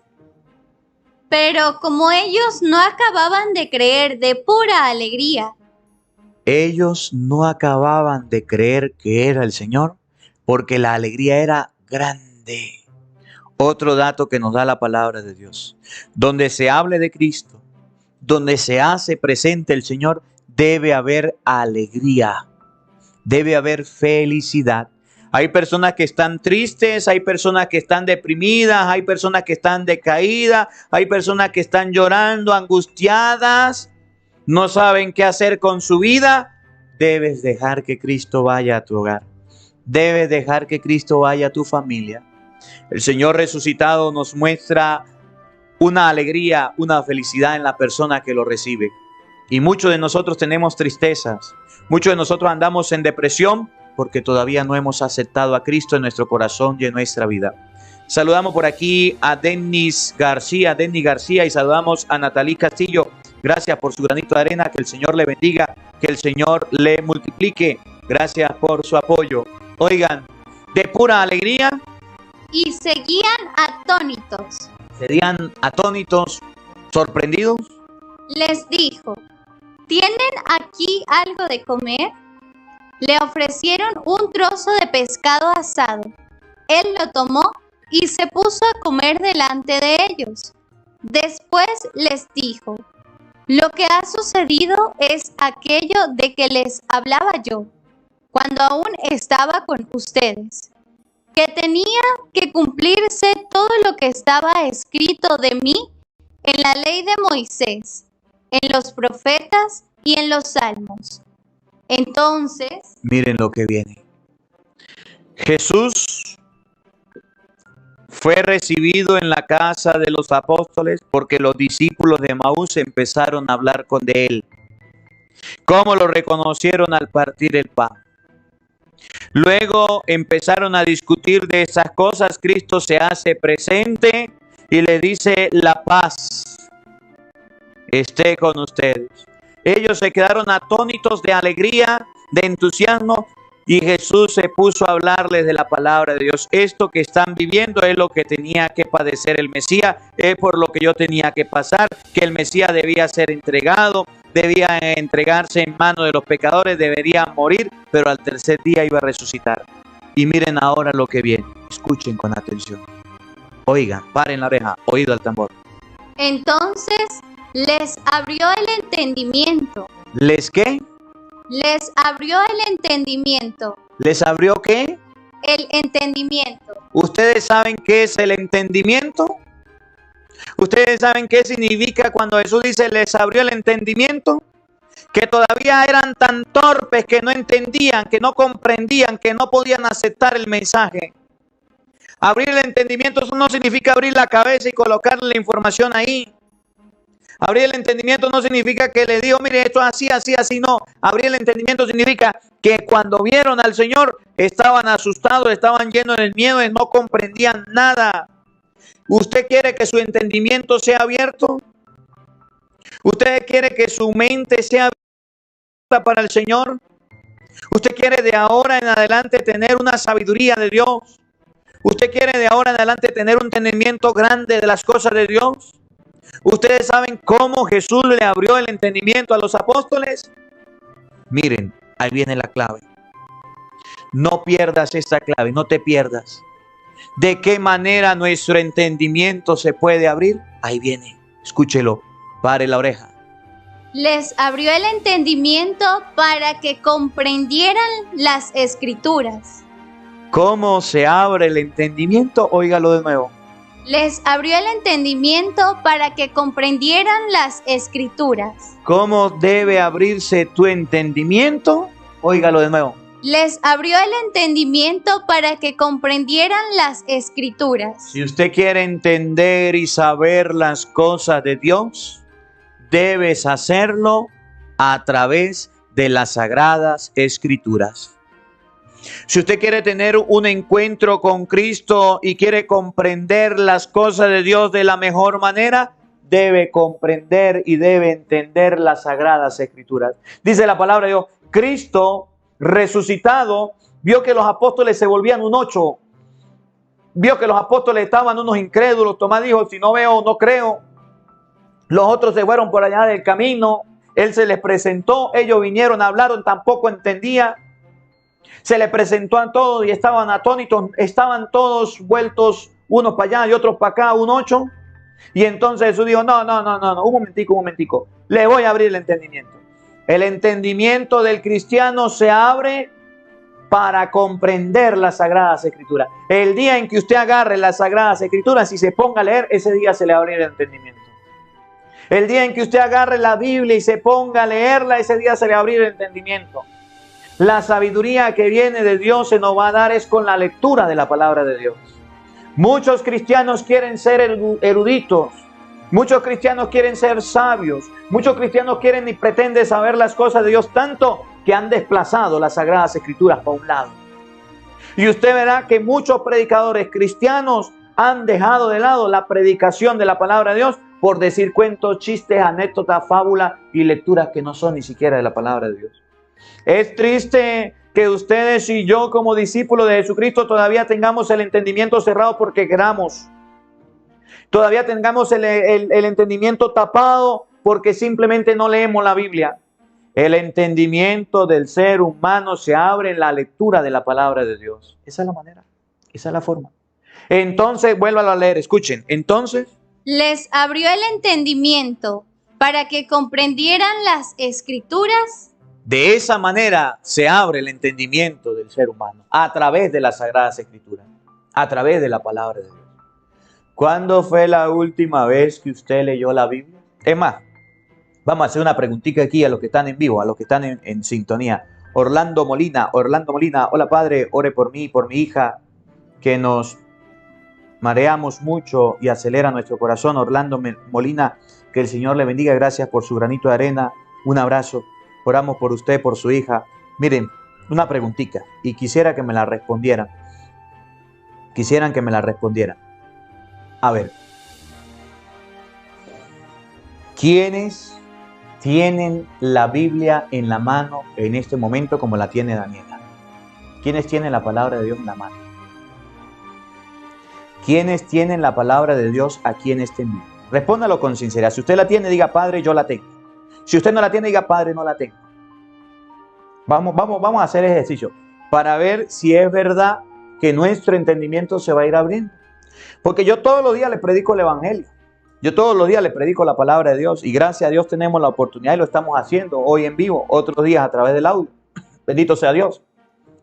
Pero como ellos no acababan de creer de pura alegría. Ellos no acababan de creer que era el Señor, porque la alegría era grande. Otro dato que nos da la palabra de Dios. Donde se hable de Cristo, donde se hace presente el Señor, debe haber alegría, debe haber felicidad. Hay personas que están tristes, hay personas que están deprimidas, hay personas que están decaídas, hay personas que están llorando, angustiadas, no saben qué hacer con su vida. Debes dejar que Cristo vaya a tu hogar. Debes dejar que Cristo vaya a tu familia. El Señor resucitado nos muestra una alegría, una felicidad en la persona que lo recibe. Y muchos de nosotros tenemos tristezas. Muchos de nosotros andamos en depresión porque todavía no hemos aceptado a Cristo en nuestro corazón y en nuestra vida. Saludamos por aquí a Denis García, y saludamos a Natalí Castillo. Gracias por su granito de arena, que el Señor le bendiga, que el Señor le multiplique. Gracias por su apoyo. Oigan, de pura alegría. Y seguían atónitos. Serían atónitos, sorprendidos. Les dijo, ¿tienen aquí algo de comer? Le ofrecieron un trozo de pescado asado. Él lo tomó y se puso a comer delante de ellos. Después les dijo, lo que ha sucedido es aquello de que les hablaba yo, cuando aún estaba con ustedes, que tenía que cumplirse todo lo que estaba escrito de mí en la ley de Moisés, en los profetas y en los salmos. Entonces, miren lo que viene. Jesús fue recibido en la casa de los apóstoles porque los discípulos de Emaús empezaron a hablar con él. ¿Cómo lo reconocieron al partir el pan? Luego empezaron a discutir de esas cosas. Cristo se hace presente y le dice, la paz esté con ustedes. Ellos se quedaron atónitos de alegría, de entusiasmo, y Jesús se puso a hablarles de la palabra de Dios. Esto que están viviendo es lo que tenía que padecer el Mesías, es por lo que yo tenía que pasar, que el Mesías debía ser entregado, debía entregarse en manos de los pecadores, debería morir, pero al tercer día iba a resucitar. Y miren ahora lo que viene, escuchen con atención. Oigan, paren la oreja, oído al tambor. Entonces les abrió el entendimiento. ¿Les qué? Les abrió el entendimiento. ¿Les abrió qué? El entendimiento. ¿Ustedes saben qué es el entendimiento? ¿Ustedes saben qué significa cuando Jesús dice les abrió el entendimiento? Que todavía eran tan torpes que no entendían, que no comprendían, que no podían aceptar el mensaje. Abrir el entendimiento, eso no significa abrir la cabeza y colocarle la información ahí. Abrir el entendimiento no significa que le digo, mire, esto es así, así, así, no. Abrir el entendimiento significa que cuando vieron al Señor estaban asustados, estaban llenos de miedo y no comprendían nada. ¿Usted quiere que su entendimiento sea abierto? ¿Usted quiere que su mente sea abierta para el Señor? ¿Usted quiere de ahora en adelante tener una sabiduría de Dios? ¿Usted quiere de ahora en adelante tener un entendimiento grande de las cosas de Dios? ¿Ustedes saben cómo Jesús le abrió el entendimiento a los apóstoles? Miren, ahí viene la clave. No pierdas esta clave, no te pierdas. ¿De qué manera nuestro entendimiento se puede abrir? Ahí viene, escúchelo, pare la oreja. Les abrió el entendimiento para que comprendieran las Escrituras. ¿Cómo se abre el entendimiento? Óigalo de nuevo. Les abrió el entendimiento para que comprendieran las Escrituras. ¿Cómo debe abrirse tu entendimiento? Óigalo de nuevo. Les abrió el entendimiento para que comprendieran las Escrituras. Si usted quiere entender y saber las cosas de Dios, debes hacerlo a través de las Sagradas Escrituras. Si usted quiere tener un encuentro con Cristo y quiere comprender las cosas de Dios de la mejor manera, debe comprender y debe entender las Sagradas Escrituras. Dice la palabra de Dios, Cristo resucitado vio que los apóstoles se volvían un ocho. Vio que los apóstoles estaban unos incrédulos. Tomás dijo, si no veo, no creo. Los otros se fueron por allá del camino. Él se les presentó. Ellos vinieron, hablaron, tampoco entendía. Se les presentó a todos y estaban atónitos. Estaban todos vueltos unos para allá y otros para acá, un ocho. Y entonces Jesús dijo, no, un momentico. Le voy a abrir el entendimiento. El entendimiento del cristiano se abre para comprender las Sagradas Escrituras. El día en que usted agarre las Sagradas Escrituras y se ponga a leer, ese día se le abre el entendimiento. El día en que usted agarre la Biblia y se ponga a leerla, ese día se le abre el entendimiento. La sabiduría que viene de Dios se nos va a dar es con la lectura de la palabra de Dios. Muchos cristianos quieren ser eruditos. Muchos cristianos quieren ser sabios. Muchos cristianos quieren y pretenden saber las cosas de Dios tanto que han desplazado las Sagradas Escrituras para un lado. Y usted verá que muchos predicadores cristianos han dejado de lado la predicación de la palabra de Dios por decir cuentos, chistes, anécdotas, fábulas y lecturas que no son ni siquiera de la palabra de Dios. Es triste que ustedes y yo como discípulos de Jesucristo todavía tengamos el entendimiento cerrado porque queramos. Todavía tengamos el entendimiento tapado porque simplemente no leemos la Biblia. El entendimiento del ser humano se abre en la lectura de la palabra de Dios. Esa es la manera, esa es la forma. Entonces, vuélvalo a leer, escuchen. Entonces, les abrió el entendimiento para que comprendieran las Escrituras. De esa manera se abre el entendimiento del ser humano, a través de las Sagradas Escrituras, a través de la palabra de Dios. ¿Cuándo fue la última vez que usted leyó la Biblia? Es más, vamos a hacer una preguntita aquí a los que están en vivo, a los que están en sintonía. Orlando Molina, hola padre, ore por mí, por mi hija, que nos mareamos mucho y acelera nuestro corazón. Orlando Molina, que el Señor le bendiga, gracias por su granito de arena, un abrazo. Oramos por usted, por su hija. Miren, una preguntita y quisiera que me la respondieran. Quisieran que me la respondieran. A ver, ¿quiénes tienen la Biblia en la mano en este momento como la tiene Daniela? ¿Quiénes tienen la palabra de Dios en la mano? ¿Quiénes tienen la palabra de Dios aquí en este envío? Respóndalo con sinceridad. Si usted la tiene, diga, Padre, yo la tengo. Si usted no la tiene, diga, Padre, no la tengo. Vamos a hacer ejercicio para ver si es verdad que nuestro entendimiento se va a ir abriendo. Porque yo todos los días le predico el Evangelio. Yo todos los días le predico la palabra de Dios. Y gracias a Dios tenemos la oportunidad y lo estamos haciendo hoy en vivo, otros días a través del audio. Bendito sea Dios.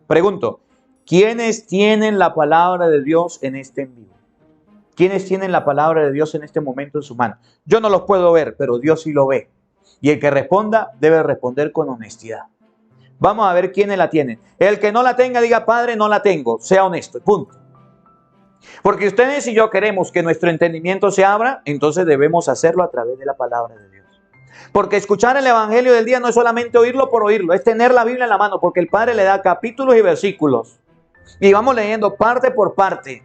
Pregunto, ¿quiénes tienen la palabra de Dios en este en vivo? ¿Quiénes tienen la palabra de Dios en este momento en su mano? Yo no los puedo ver, pero Dios sí lo ve. Y el que responda debe responder con honestidad. Vamos a ver quiénes la tienen. El que no la tenga, diga: Padre, no la tengo. Sea honesto, punto. Porque ustedes y yo queremos que nuestro entendimiento se abra, entonces debemos hacerlo a través de la palabra de Dios. Porque escuchar el evangelio del día no es solamente oírlo por oírlo, es tener la Biblia en la mano, porque el Padre le da capítulos y versículos. Y vamos leyendo parte por parte.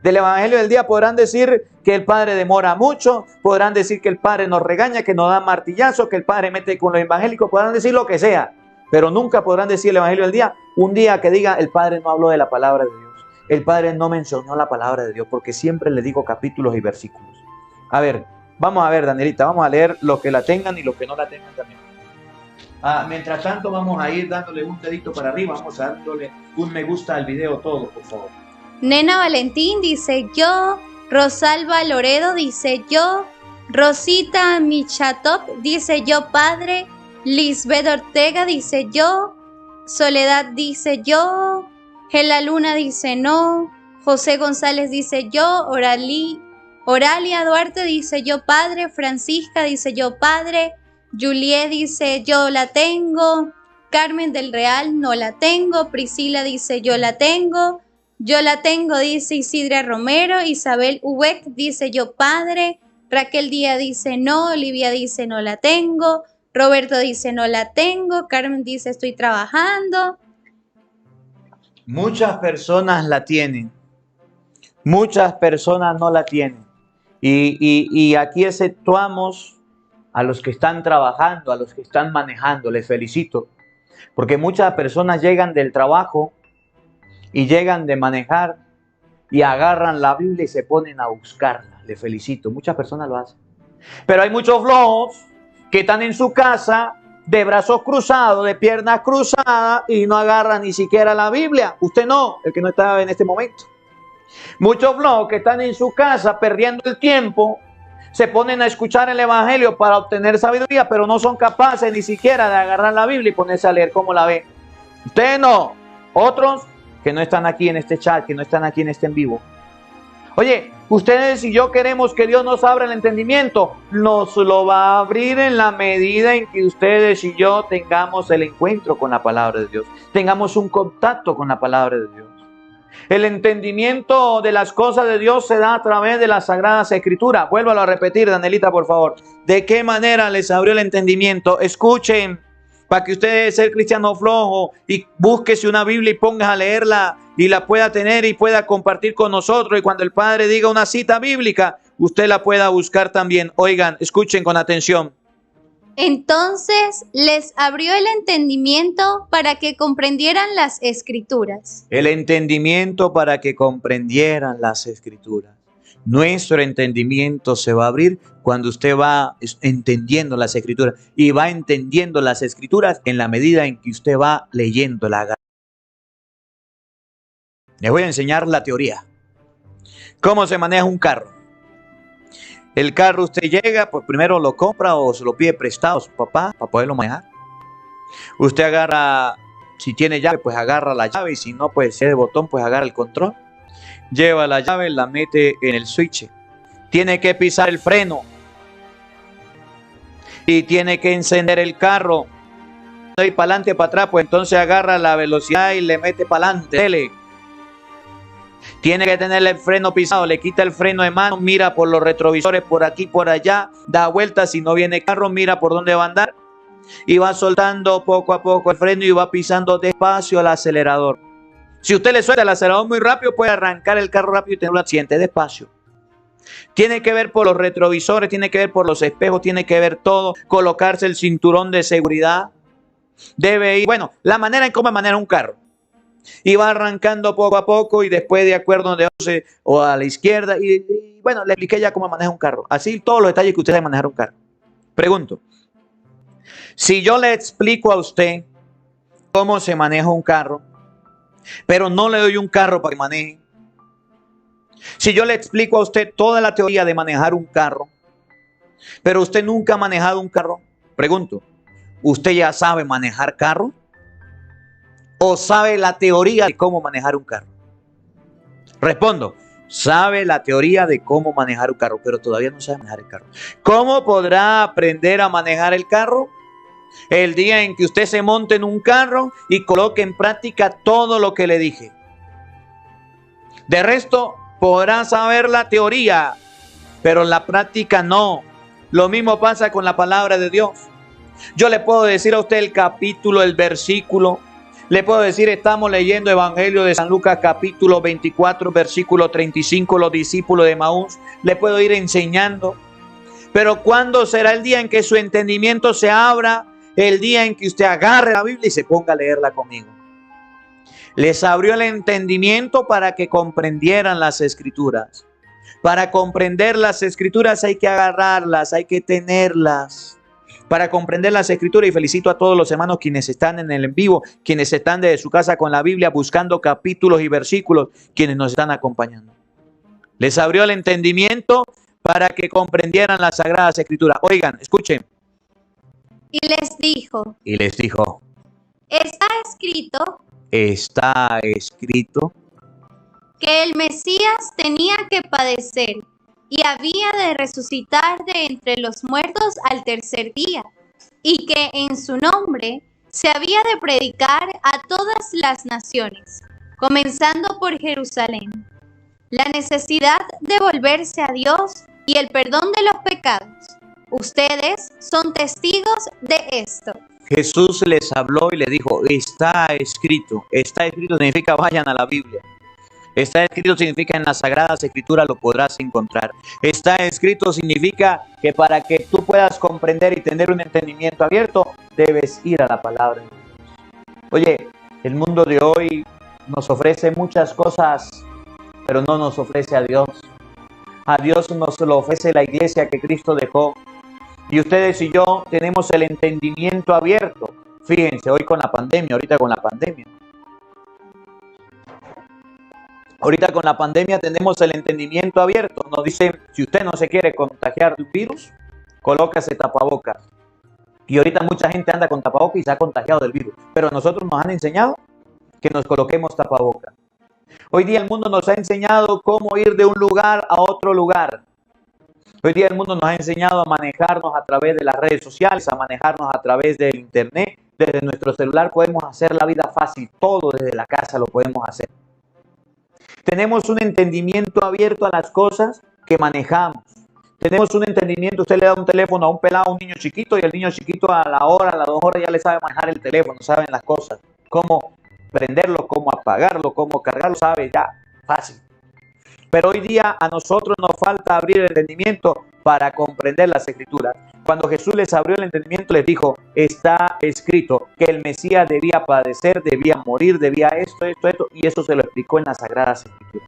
Del evangelio del día podrán decir que el Padre demora mucho, podrán decir que el Padre nos regaña, que nos da martillazo, que el Padre mete con los evangélicos, podrán decir lo que sea, pero nunca podrán decir el evangelio del día un día que diga: el Padre no habló de la palabra de Dios, el Padre no mencionó la palabra de Dios, porque siempre le digo capítulos y versículos. A ver, vamos a ver, Danielita, vamos a leer los que la tengan y los que no la tengan también. Mientras tanto vamos a ir dándole un dedito para arriba, vamos a dándole un me gusta al video todo, por favor. Nena Valentín dice yo, Rosalba Loredo dice yo, Rosita Michatop dice yo padre, Lisbeth Ortega dice yo, Soledad dice yo, Gela Luna dice no, José González dice yo, Oralia Duarte dice yo padre, Francisca dice yo padre, Juliet dice yo la tengo, Carmen del Real no la tengo, Priscila dice yo la tengo, dice Isidra Romero, Isabel Ubeck dice yo padre, Raquel Díaz dice no, Olivia dice no la tengo, Roberto dice no la tengo, Carmen dice estoy trabajando. Muchas personas la tienen, muchas personas no la tienen. Y aquí exceptuamos a los que están trabajando, a los que están manejando. Les felicito, porque muchas personas llegan del trabajo y llegan de manejar y agarran la Biblia y se ponen a buscarla. Les felicito, muchas personas lo hacen. Pero hay muchos flojos que están en su casa de brazos cruzados, de piernas cruzadas y no agarran ni siquiera la Biblia. Usted no, el que no está en este momento. Muchos flojos que están en su casa perdiendo el tiempo, se ponen a escuchar el evangelio para obtener sabiduría, pero no son capaces ni siquiera de agarrar la Biblia y ponerse a leer como la ve. Usted no, otros que no están aquí en este chat, que no están aquí en este en vivo. Oye, ustedes y yo queremos que Dios nos abra el entendimiento. Nos lo va a abrir en la medida en que ustedes y yo tengamos el encuentro con la palabra de Dios. Tengamos un contacto con la palabra de Dios. El entendimiento de las cosas de Dios se da a través de las Sagradas Escrituras. Vuélvalo a repetir, Danielita, por favor. ¿De qué manera les abrió el entendimiento? Escuchen, para que usted sea cristiano flojo y búsquese una Biblia y ponga a leerla y la pueda tener y pueda compartir con nosotros. Y cuando el Padre diga una cita bíblica, usted la pueda buscar también. Oigan, escuchen con atención. Entonces les abrió el entendimiento para que comprendieran las Escrituras. El entendimiento para que comprendieran las Escrituras. Nuestro entendimiento se va a abrir cuando usted va entendiendo las Escrituras. Y va entendiendo las Escrituras en la medida en que usted va leyéndola. Les voy a enseñar la teoría. ¿Cómo se maneja un carro? El carro usted llega, pues primero lo compra o se lo pide prestado a su papá para poderlo manejar. Usted agarra, si tiene llave, pues agarra la llave, y si no, pues si es de botón, pues agarra el control. Lleva la llave, la mete en el switch. Tiene que pisar el freno. Y tiene que encender el carro. Y para adelante, para atrás, pues entonces agarra la velocidad y le mete para adelante. Dele. Tiene que tener el freno pisado, le quita el freno de mano, mira por los retrovisores, por aquí, por allá, da vueltas, si no viene carro, mira por dónde va a andar y va soltando poco a poco el freno y va pisando despacio el acelerador. Si usted le suelta el acelerador muy rápido, puede arrancar el carro rápido y tener un accidente. Despacio. Tiene que ver por los retrovisores, tiene que ver por los espejos, tiene que ver todo, colocarse el cinturón de seguridad. Debe ir, bueno, la manera en cómo maneja un carro. Y va arrancando poco a poco y después de acuerdo donde hace o a la izquierda y bueno, le expliqué ya cómo maneja un carro. Así todos los detalles que usted debe manejar un carro. Pregunto, si yo le explico a usted cómo se maneja un carro, pero no le doy un carro para que maneje. Si yo le explico a usted toda la teoría de manejar un carro, pero usted nunca ha manejado un carro, pregunto, ¿usted ya sabe manejar carro? ¿O sabe la teoría de cómo manejar un carro? Respondo, sabe la teoría de cómo manejar un carro, pero todavía no sabe manejar el carro. ¿Cómo podrá aprender a manejar el carro? El día en que usted se monte en un carro y coloque en práctica todo lo que le dije. De resto, podrá saber la teoría, pero la práctica no. Lo mismo pasa con la palabra de Dios. Yo le puedo decir a usted el capítulo, el versículo. Le puedo decir, estamos leyendo Evangelio de San Lucas capítulo 24, versículo 35, los discípulos de Maús. Le puedo ir enseñando. Pero ¿cuándo será el día en que su entendimiento se abra? El día en que usted agarre la Biblia y se ponga a leerla conmigo. Les abrió el entendimiento para que comprendieran las Escrituras. Para comprender las Escrituras hay que agarrarlas, hay que tenerlas. Para comprender las Escrituras, y felicito a todos los hermanos quienes están en el en vivo, quienes están desde su casa con la Biblia buscando capítulos y versículos, quienes nos están acompañando. Les abrió el entendimiento para que comprendieran las Sagradas Escrituras. Oigan, escuchen. Y les dijo, está escrito que el Mesías tenía que padecer y había de resucitar de entre los muertos al tercer día, y que en su nombre se había de predicar a todas las naciones, comenzando por Jerusalén, la necesidad de volverse a Dios y el perdón de los pecados. Ustedes son testigos de esto. Jesús les habló y les dijo, está escrito. Está escrito significa vayan a la Biblia. Está escrito significa en las Sagradas Escrituras lo podrás encontrar. Está escrito significa que para que tú puedas comprender y tener un entendimiento abierto, debes ir a la palabra de Dios. Oye, el mundo de hoy nos ofrece muchas cosas, pero no nos ofrece a Dios. A Dios nos lo ofrece la iglesia que Cristo dejó. Y ustedes y yo tenemos el entendimiento abierto. Fíjense, hoy con la pandemia, ahorita con la pandemia. Ahorita con la pandemia tenemos el entendimiento abierto. Nos dicen, si usted no se quiere contagiar del virus, colócase tapabocas. Y ahorita mucha gente anda con tapabocas y se ha contagiado del virus. Pero a nosotros nos han enseñado que nos coloquemos tapabocas. Hoy día el mundo nos ha enseñado cómo ir de un lugar a otro lugar. Hoy día el mundo nos ha enseñado a manejarnos a través de las redes sociales, a manejarnos a través del internet. Desde nuestro celular podemos hacer la vida fácil. Todo desde la casa lo podemos hacer. Tenemos un entendimiento abierto a las cosas que manejamos. Tenemos un entendimiento, usted le da un teléfono a un pelado, a un niño chiquito, y el niño chiquito a la hora, a las 2 horas ya le sabe manejar el teléfono, saben las cosas. Cómo prenderlo, cómo apagarlo, cómo cargarlo, sabe ya, fácil. Pero hoy día a nosotros nos falta abrir el entendimiento para comprender las Escrituras. Cuando Jesús les abrió el entendimiento, les dijo, está escrito que el Mesías debía padecer, debía morir, debía esto, y eso se lo explicó en las Sagradas Escrituras.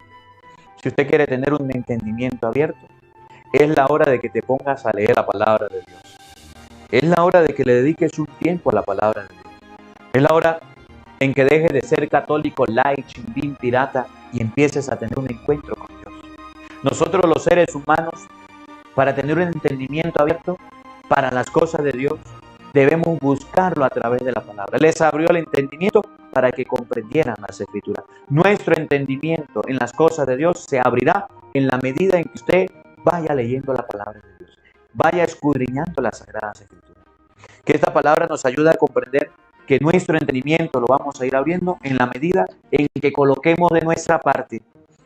Si usted quiere tener un entendimiento abierto, es la hora de que te pongas a leer la palabra de Dios. Es la hora de que le dediques un tiempo a la palabra de Dios. Es la hora en que dejes de ser católico, light, chimbín, pirata, y empieces a tener un encuentro con Dios. Nosotros los seres humanos, para tener un entendimiento abierto para las cosas de Dios, debemos buscarlo a través de la palabra. Les abrió el entendimiento para que comprendieran las Escrituras. Nuestro entendimiento en las cosas de Dios se abrirá en la medida en que usted vaya leyendo la palabra de Dios, vaya escudriñando las Sagradas Escrituras. Que esta palabra nos ayude a comprender que nuestro entendimiento lo vamos a ir abriendo en la medida en que coloquemos de nuestra parte,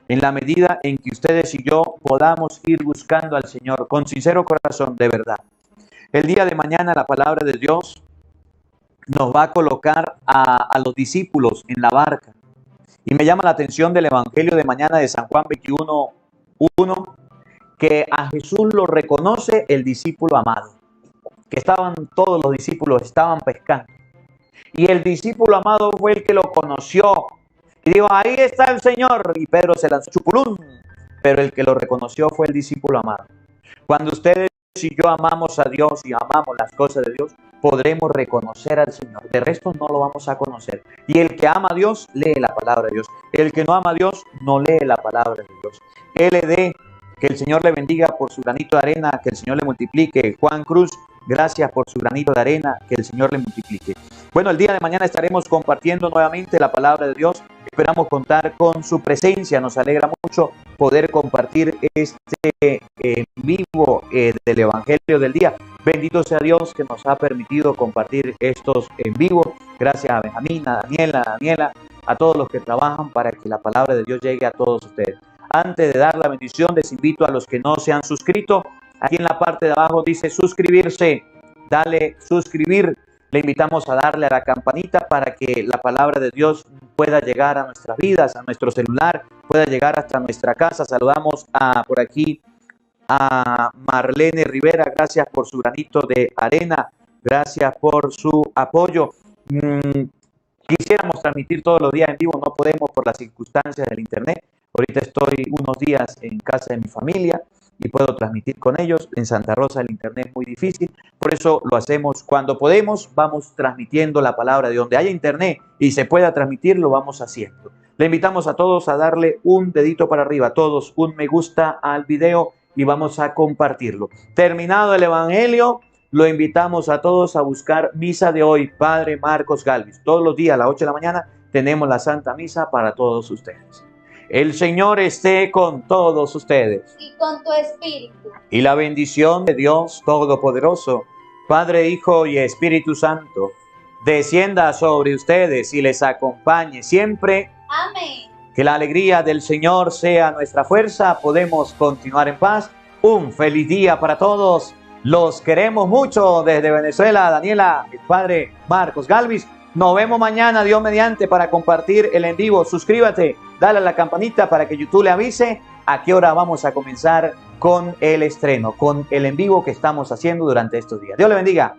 en la medida en que ustedes y yo podamos ir buscando al Señor con sincero corazón, de verdad. El día de mañana la palabra de Dios nos va a colocar a los discípulos en la barca. Y me llama la atención del Evangelio de mañana de San Juan 21:1, que a Jesús lo reconoce el discípulo amado. Que todos los discípulos estaban pescando. Y el discípulo amado fue el que lo conoció. Y dijo, ahí está el Señor. Y Pedro se lanzó chupulún. Pero el que lo reconoció fue el discípulo amado. Cuando ustedes y yo amamos a Dios y amamos las cosas de Dios, podremos reconocer al Señor. De resto no lo vamos a conocer. Y el que ama a Dios, lee la palabra de Dios. El que no ama a Dios, no lee la palabra de Dios. LD, que el Señor le bendiga por su granito de arena, que el Señor le multiplique. Juan Cruz, gracias por su granito de arena, que el Señor le multiplique. Bueno, el día de mañana estaremos compartiendo nuevamente la palabra de Dios. Esperamos contar con su presencia, nos alegra mucho poder compartir este en vivo del Evangelio del día. Bendito sea Dios que nos ha permitido compartir estos en vivo. Gracias a Benjamín, a Daniela, a todos los que trabajan para que la palabra de Dios llegue a todos ustedes. Antes de dar la bendición, les invito a los que no se han suscrito. Aquí en la parte de abajo dice suscribirse. Dale suscribir. Le invitamos a darle a la campanita para que la palabra de Dios pueda llegar a nuestras vidas, a nuestro celular, pueda llegar hasta nuestra casa. Saludamos por aquí a Marlene Rivera. Gracias por su granito de arena. Gracias por su apoyo. Quisiéramos transmitir todos los días en vivo, no podemos por las circunstancias del internet. Ahorita estoy unos días en casa de mi familia y puedo transmitir con ellos. En Santa Rosa el internet es muy difícil, por eso lo hacemos cuando podemos. Vamos transmitiendo la palabra de donde haya internet y se pueda transmitir, lo vamos haciendo. Le invitamos a todos a darle un dedito para arriba, a todos un me gusta al video y vamos a compartirlo. Terminado el Evangelio, lo invitamos a todos a buscar misa de hoy, Padre Marcos Galvis. Todos los días a las 8 de la mañana tenemos la Santa Misa para todos ustedes. El Señor esté con todos ustedes. Y con tu espíritu. Y la bendición de Dios Todopoderoso, Padre, Hijo y Espíritu Santo, descienda sobre ustedes y les acompañe siempre. Amén. Que la alegría del Señor sea nuestra fuerza. Podemos continuar en paz. Un feliz día para todos. Los queremos mucho desde Venezuela. Daniela, el Padre Marcos Galvis. Nos vemos mañana, Dios mediante, para compartir el en vivo. Suscríbete, dale a la campanita para que YouTube le avise a qué hora vamos a comenzar con el estreno, con el en vivo que estamos haciendo durante estos días. Dios le bendiga.